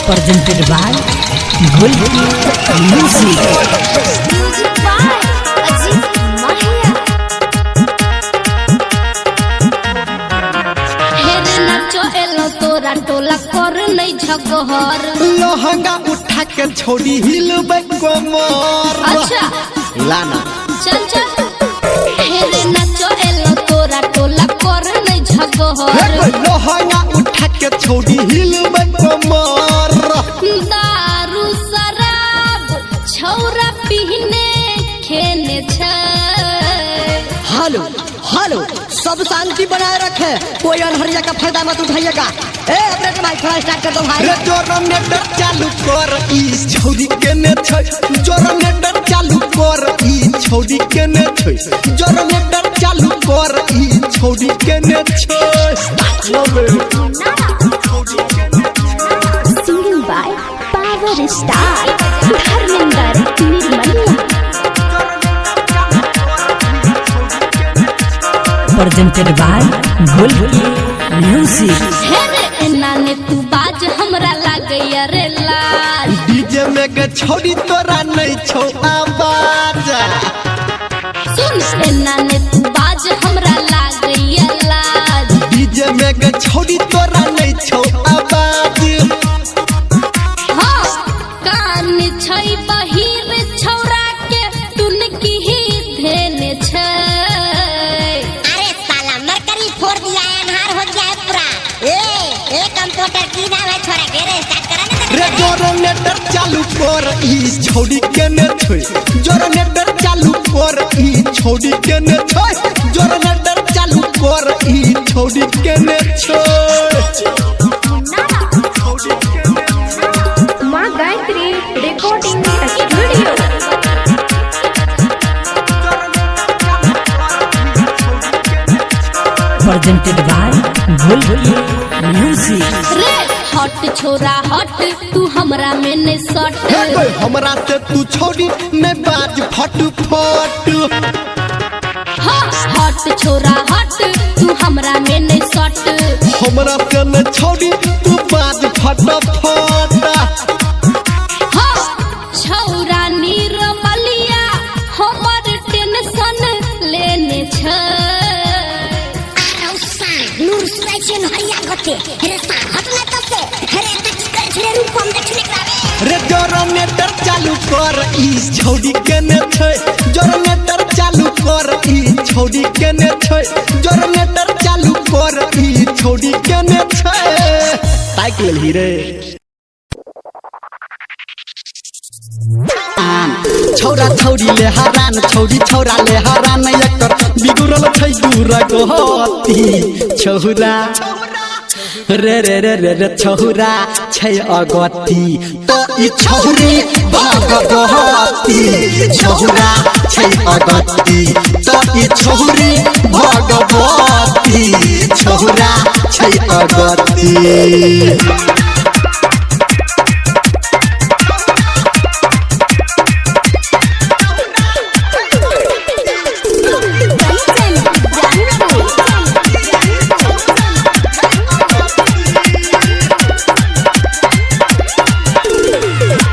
presented by Gulki Music by Ajit Mahia। हेरे नाचो yellow तोरा टोला कर नहीं झगहर। लहंगा उठा के छोड़ी हिलबे कमर। अच्छा लाना चल चल। हेरे नाचो एलो तोरा टोला कर नहीं झगहर। लहंगा उठा के छोड़ी हिलबे कमर। दारू शराब छौरा पीने खेने छै। हेलो हेलो, सब शांति बनाए रखे, कोई अनहरिया का फायदा मत उठाइएगा। ए ऑपरेटर भाई थोड़ा स्टार्ट कर दो भाई। रे जोरनेटर चालू कर, ई छौरी के ने छै। जोरनेटर चालू कर, ई छौरी के ने छै। जोरनेटर चालू कर, ई छौरी के ने छै। Singing by Power Star Dharmendra Nirmaliya. presented by Gulki Music हेरे एना ने तू बाज हमरा लागैया रे लाज। डीजे में के छौरी तोरा नहीं छौ आवाज। सुन एना ने तू बाज हमरा लागैया लाज। डीजे में के छौरी तोरा नहीं छौ आवाज। हाँ कान छै बहिर छौरा के तुन की ही धेने छै। अरे साला मरकरी फोड़ दिया है, अन्हार हो गया है पूरा। ए कंप्यूटर की नाम है छोरा के रे स्टार्ट करा ना। रे जोरनेटर चालू कर, ई छौरी के ने छै। जोरनेटर चालू कर, ई छौरी के ने छै। जोरनेटर चालू कर, ई छौरी के ने छै। माँ Gayatri recording studio. presented by Gulki Music रे हट छोरा हट तू हमरा में ने सट। हमरा से तू छौरी ने बाज फट फट। हाँ हट छोरा हट तू हमरा में ने सट। हमरा से ने छौरी तू बाज फट फट। हाँ छौरा निर्मलिया हमर टेंशन लेने छै। नूर सुराइशन हरिया गते रे सा हटले तो से रे तकी कर छरे रूप हम देखने करावे। रे जोरनेटर चालू कर, ई छौरी के ने छै। जोरनेटर चालू कर, ई छौरी के ने छै। जोरनेटर चालू कर, ई छौरी के ने छै। ताइक लेलही रे छौरा छौरी ले हरान, छौरी छौरा ले हरान। एकर बिगुरल छै दूर गोहती छौरा। रे रे रे रे रे छौरा छै अगती, तो ई छौरी भगवती। छौरा छै अगती, तो ई छौरी भगवती। छौरा छै अगती।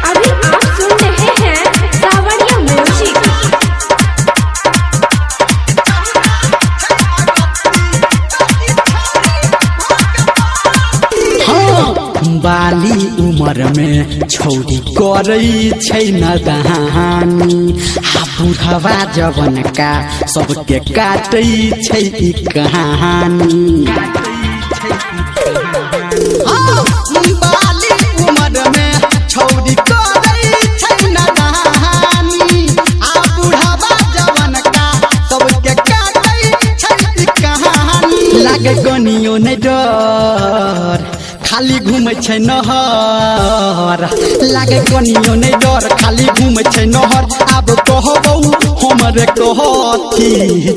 अभी आप सुन रहे हैं सावरिया म्यूजिक। बाली उमर में छौरी करै छै नदानी। आ बुढ़वा जवन का सबके काटै छै ई कहानी। बाली उमर में छौरी करै छै नदानी। आ बुढ़वा जवन का सबके काटै छै ई कहानी। लागे गनियो नै डर, खाली घूमे छै नहर। लागे कनियो नै डर, खाली घूमे छै नहर। आब कहबौ हमरे कहती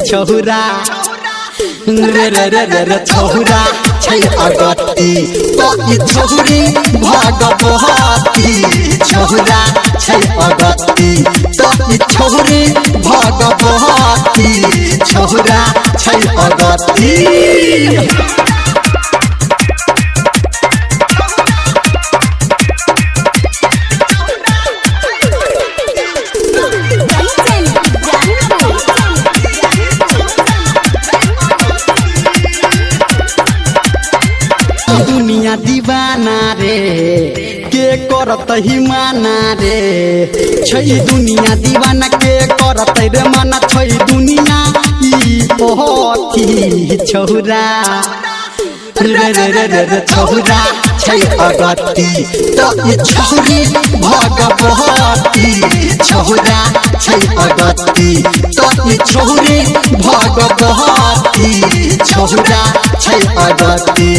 छौरा। रे रे रे रे रे छौरा छै अगती, तो ई छौरी भगवती। छौरा छै अगती, तो ई छौरी भगवती। छौरा छै अगती। दुनिया दीवाना रे के करत ही माना रे छै दुनिया दीवाना के करत रे माना छै दुनिया ई ओहती छौरा रे रे रे रे छौरा छै अगती त ई छौरी भगवती छौरा छै अगती त ई छौरी भगवती छौरा छै अगती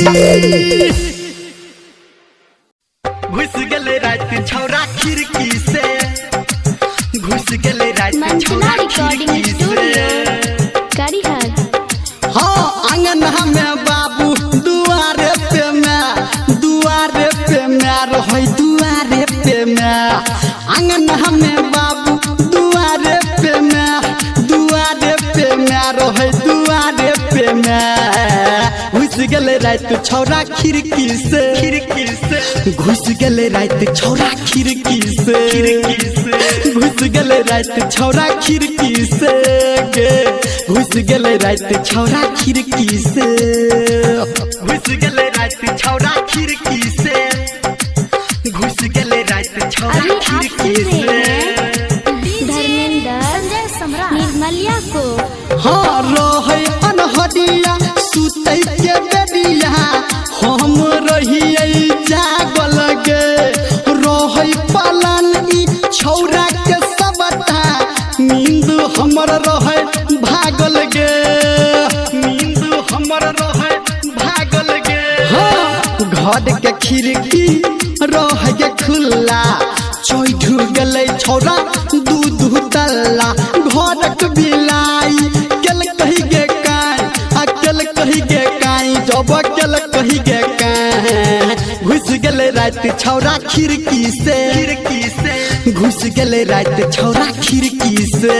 घुस गेले रात छौरा खिड़की से घुस गेले रात मंचना रिकॉर्डिंग स्टूडियो करिहर हाँ आंगन में बाबू दुआरे पे मैं रहे दुआरे पे मैं आंगन में बाबू दुआरे पे मैं रहे दुआरे पे मैं घुस गेले रात छौरा खिड़की से घुस गेले रात छौरा खिड़की से घुस गेले रात छौरा खिड़की से गे घुस गेले रात छौरा खिड़की से घुस गेले रात छौरा खिड़की से घुस गेले रात छौरा खिड़की से धर्मेंद्र संजय सम्राट निर्मलिया को हाँ रहे अनहदिया सुतै के बेदिया हम रहिए जागल गे रहे पालन ई छौरा के सबटा नींद हमर रहे भागल गे नींद हमर रहे भागल गे हाँ घर के खिड़की रहे गे खुला चोइठू गेलै छौरा दूध तल्ला घरक बिलाई केल कही गे काई अकेल कही गे काई जब केल कही गे काई घुस गेले रात छौरा खिड़की से घुस गेले रात छौरा खिड़की से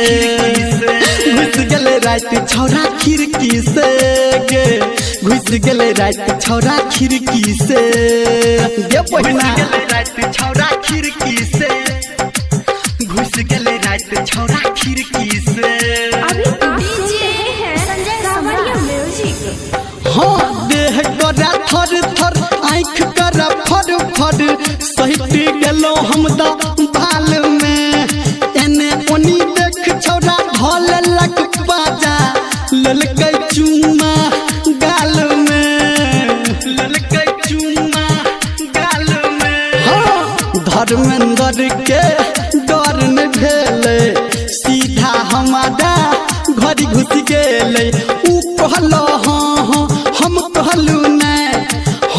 घुस गेले रात छौरा खिड़की से गे घुस गेले रात छौरा खिड़की से गे पहिना गेले रात छौरा खिड़की से घुस गेले रात छौरा खिड़की से अभी आप सुन रहे हैं सावरिया म्यूजिक। हाँ देह करा थर थर आँख करा फर फर सहित गेलो हम दा बाल में एने ओनी देख छौरा ढोल लक बाजा ललकै चुम्मा गाल में ललकै चुम्मा गाल में हाँ धर्मेंद्र के डर न भेले सीधा हमारा घर घुस गेले ऊ कहलो हाँ हाँ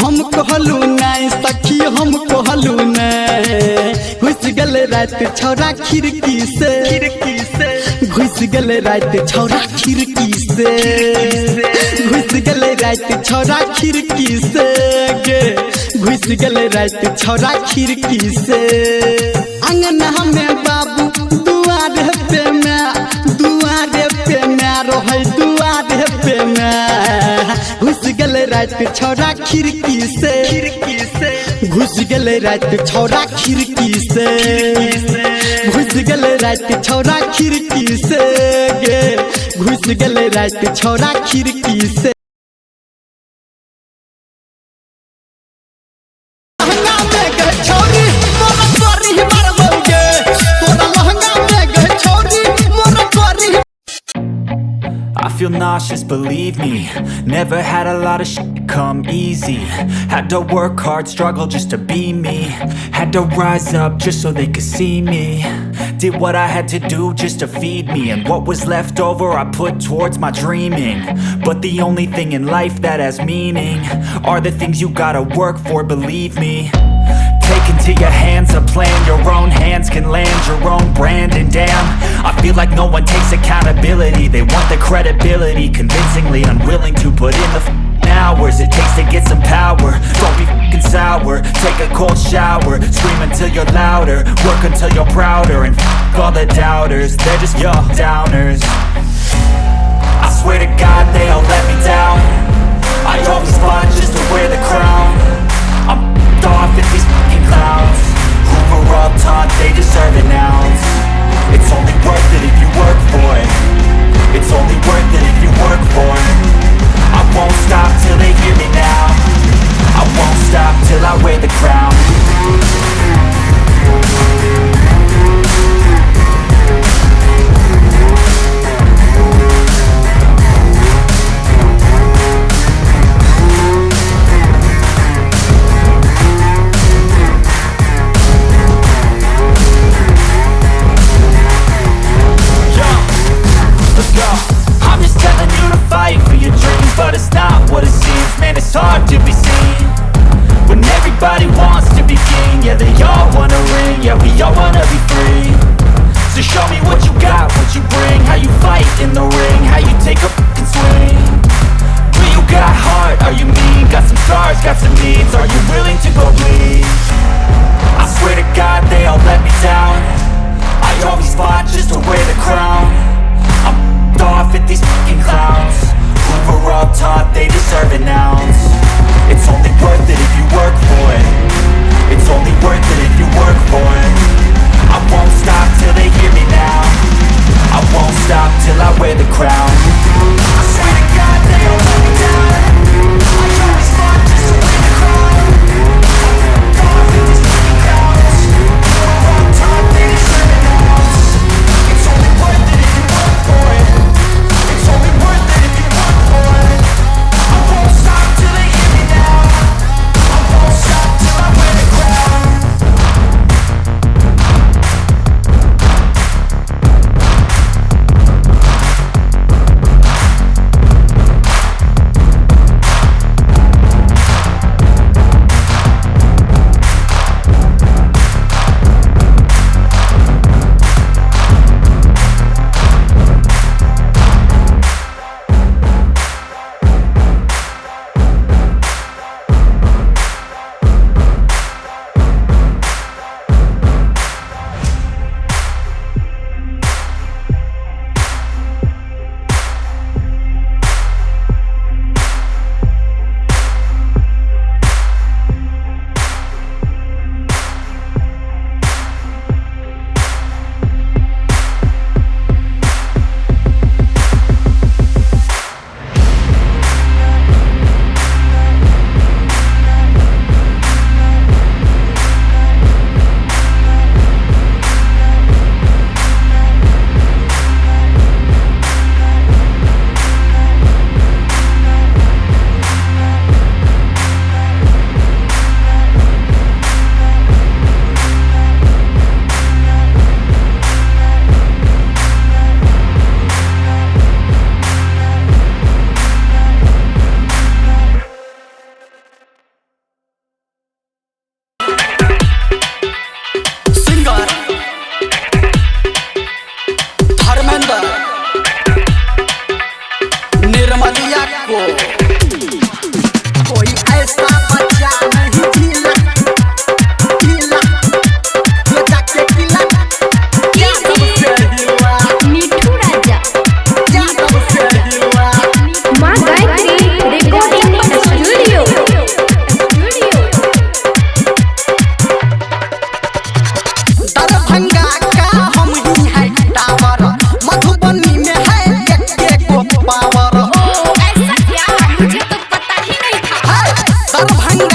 हम कहलू नहीं सखी हम कहलू नहीं घुस गेले रात छौरा खिड़की से घुस गेले रात छौरा खिड़की से घुस गेले रात छौरा खिड़की से गे घुस गेले रात छौरा खिड़की से अंगना में बाबू दुआरे पे मैं रहे दुआरे पे मैं घुस गेले रात छौरा खिड़की से घुस गेले रात छौरा खिड़की से घुस गेले रात छौरा खिड़की से गे घुस गेले रात छौरा खिड़की से I feel nauseous, believe me. Never had a lot of shit come easy. Had to work hard, struggle just to be me. Had to rise up just so they could see me. Did what I had to do just to feed me. And what was left over I put towards my dreaming. But the only thing in life that has meaning are the things you gotta work for, believe me. Take into your hands a plan. Your own hands can land your own brand. And damn, I feel like no one takes accountability. They want the credibility, convincingly unwilling to put in the hours it takes to get some power. Don't be f***ing sour. Take a cold shower. Scream until you're louder. Work until you're prouder. And f*** all the doubters, they're just your downers. I swear to God they all let me down. scars, got some needs, are you willing to go bleed? I swear to God they all let me down. I always fought just to wear the crown. I'm off at these fucking clowns who were all taught they deserve an ounce. It's only worth it if you work for it. It's only worth it if you work for it. I won't stop till they hear me now. I won't stop till I wear the crown. I swear to God they all let me down. I always fought just to wear the crown. I'm off at these fucking clowns who were all taught they deserve an ounce. It's only worth it if you work for it. It's only worth it if you work for it. I won't stop till they hear me now. I won't stop till I wear the crown. Darbhanga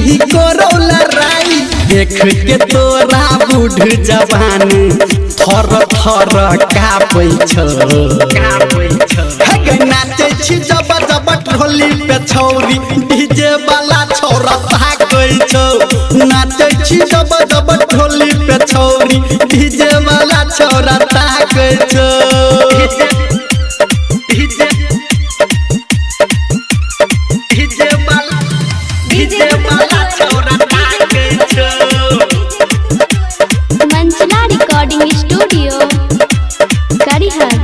ही कोरोला राई देख के तोरा बूढ़ जवान थर थर कापै छ नाचे छी जब जब ढोली पे छौरी डीजे वाला छौरा भागै छौ नाचे छी जब जब ढोली पे छौरी डीजे वाला छौरा भागै छौ डीजे वाला छौरा भागै छौ मंचला रिकॉर्डिंग स्टूडियो करिहर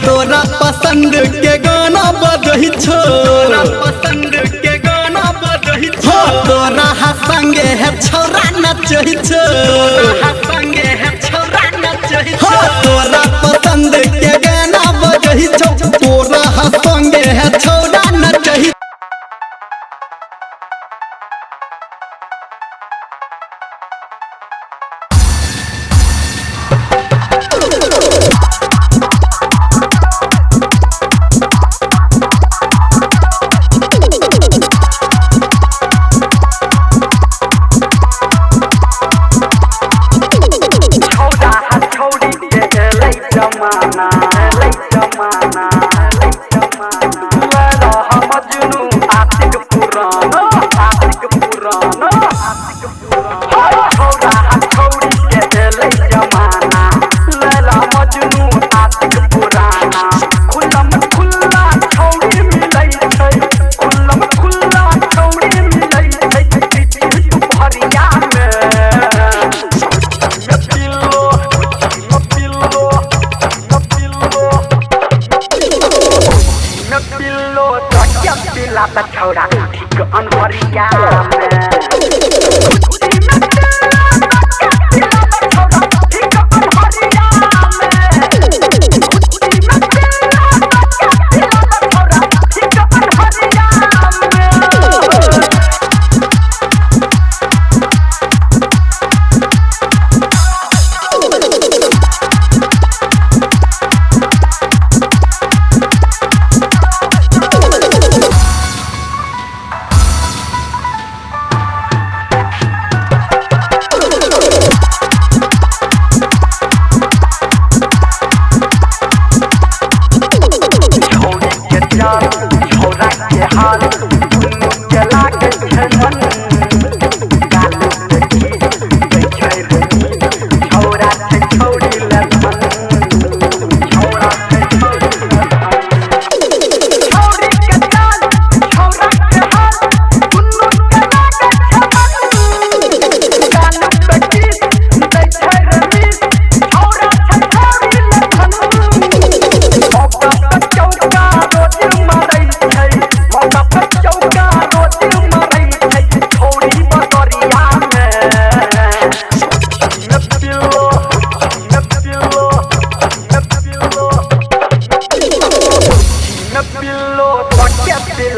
तोरा पसंद के गाना बजै छो तोरा संगे है छौरा नचै छो तोरा पसंद के गाना बजै छो तोरा संगे है छौरा नचै छौरा ठीक अनहरिया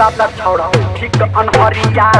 छौरा ठीक अनहरिया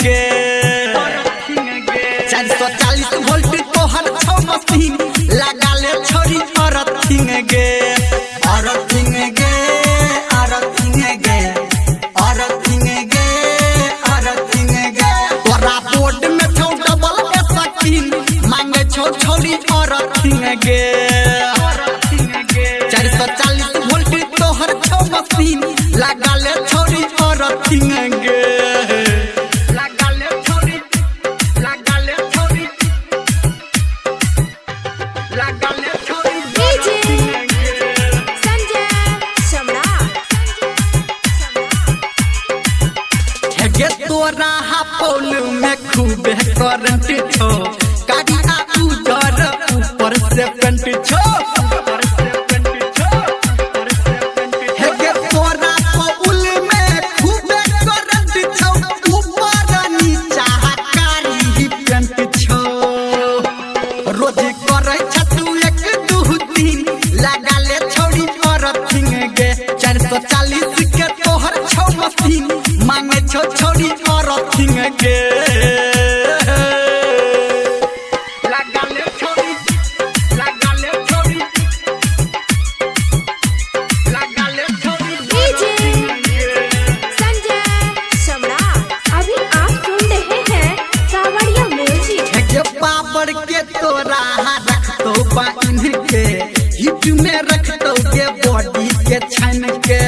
गे 440 वोल्ट तोहर छौ मशीन लगा ले छोरी अर्थिंग गे अर्थिंग गे अर्थिंग गे अर्थिंग गे अर्थिंग गे तोरा बोर्ड में छौ डबल के सकीन मांगे छौ छोरी अर्थिंग गे 440 वोल्ट तोहर छौ मशीन लगा ले छोरी अर्थिंग गे लगा ले छोरी लगा ले छोरी लगा ले छोरी संजय गे तोरा हापोल में खूब करंट छो गाड़ी आगू जर ऊपर से पेंट छो गे तोरा हापोल में खूब करंट छो ऊपर नीचा कारी पेंट छो रोज करे छतु 1 2 3 लगा ले छोड़ी अर्थिंग गे 440 के तोहर छौ मशीन मांगे छो छोड़ी अर्थिंग गे लगा ले छोड़ी लगा ले छोड़ी लगा ले छोड़ी संजय सम्राट। अभी आप सुन रहे हैं सावरिया म्यूजिक। के पावर के तोरा रख तो बाइन के हिट में रख तो के बॉडी के छन के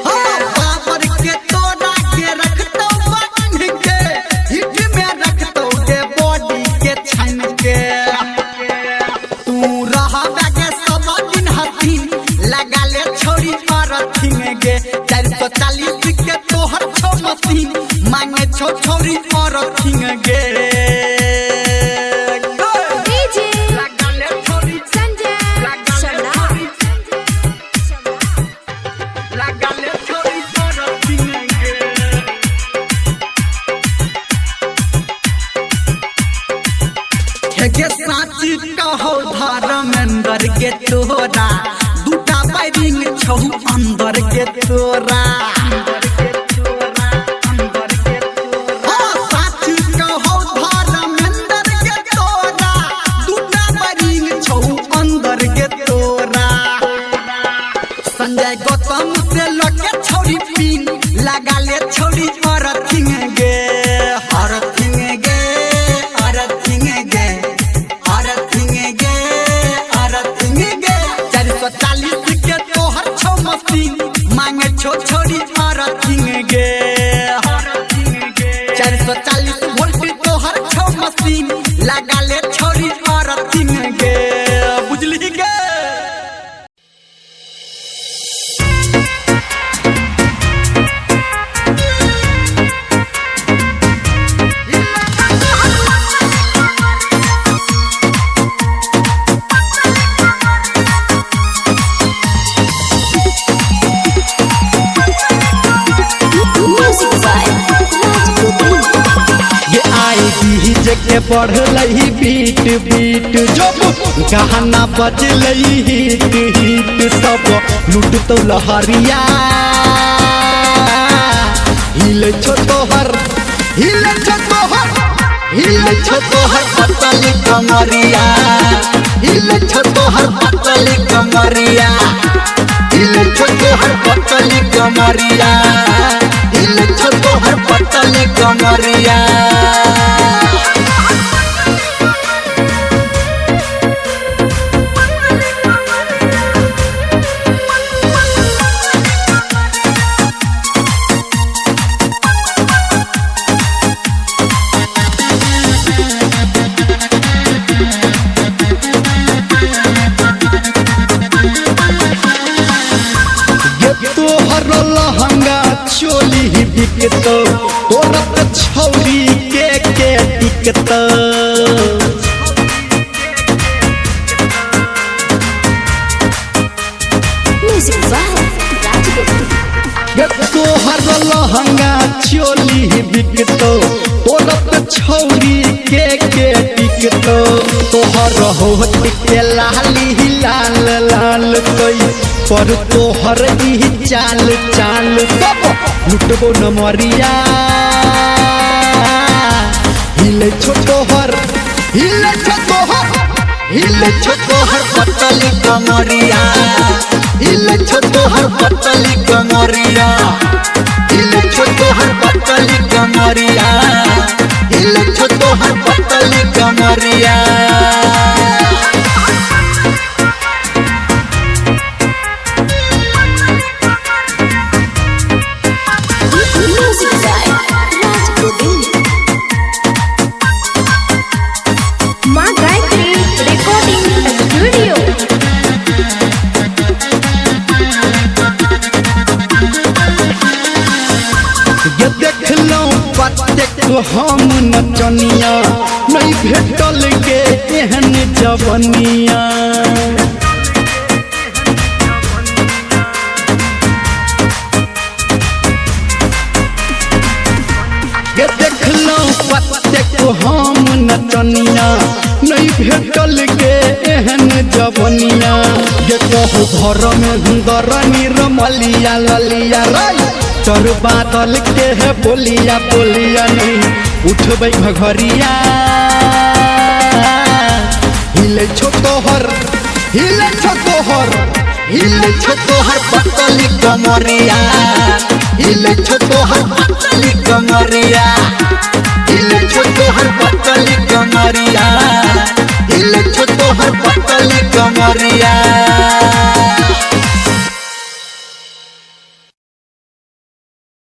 हाँ, पावर के तोरा के रख तो बाइन के हिट में रख तो के बॉडी के छन के तू रहा के सब दिन हसीन लगा ले छोड़ी अर्थिंग गे 440 के तोहर छौ मशीन मांगे छो छोरी अर्थिंग गे लगा ले छोरी संजय सम्राट। लगा ले छोरी अर्थिंग गे साची कहो धर्मेंद्र के तोरा दूटा वायरिंग छौ अंदर के तोरा हाँ, साची कहो धर्मेंद्र के तोरा दूटा वायरिंग छौ अंदर के तोरा संजय गौतम से लगे छोरी पिन लगा ले छोरी अर्थिंग गे अर्थिंग गे अर्थिंग गे अर्थिंग गे अर्थिंग गे 440 के तोहर छौ मशीन मांगे छो छोरी अर्थिंग गे 440 वोल्ट तोहर छौ मशीन लगा ले छोरी अर्थिंग गे बुझली गे ये आएगी जगह बढ़ लही बीट बीट जब गहना बज लही हिट हिट सब लूट तो लहरिया हिले छो तोहर हिले छो तोहर हिले छो तोहर पतली कमरिया हिले छो तोहर पतली कमरिया हिले छो तोहर पतली कमरिया हिले छो तोहर पतली कमरिया तोहर लहंगा चोली बिकतो तोरा छौरी के टिकतो तोहर लहंगा चोली बिकतो तोरा छौरी के टिकतो तोहर होठ के लाली लाल लाल कोई पर तोहर ई चाल चाल सब लुटबो न मरिया हिले छोटोहर पतली कमरिया हिले छोटोहर पतली कमरिया हिले छोटोहर पतली कमरिया हिले छोटोहर पतली कमरिया माँ गायत्री रिकॉर्डिंग स्टूडियो। ये देख लो पत्ते हम नचनिया नहीं भेटल के एहन जवनिया ये देख लो पत्ते हम नचनिया नहीं भेटल के एहन जवनिया ये कहू घर में हुंदर निरमलिया ललिया राय चर बादल के है बोलिया बोलिया नहीं उठबै घघरिया हिले छोटोहर पतली कमरिया हिले छोटोहर पतली कमरिया हिले छोटोहर पतली कमरिया हिले छोटोहर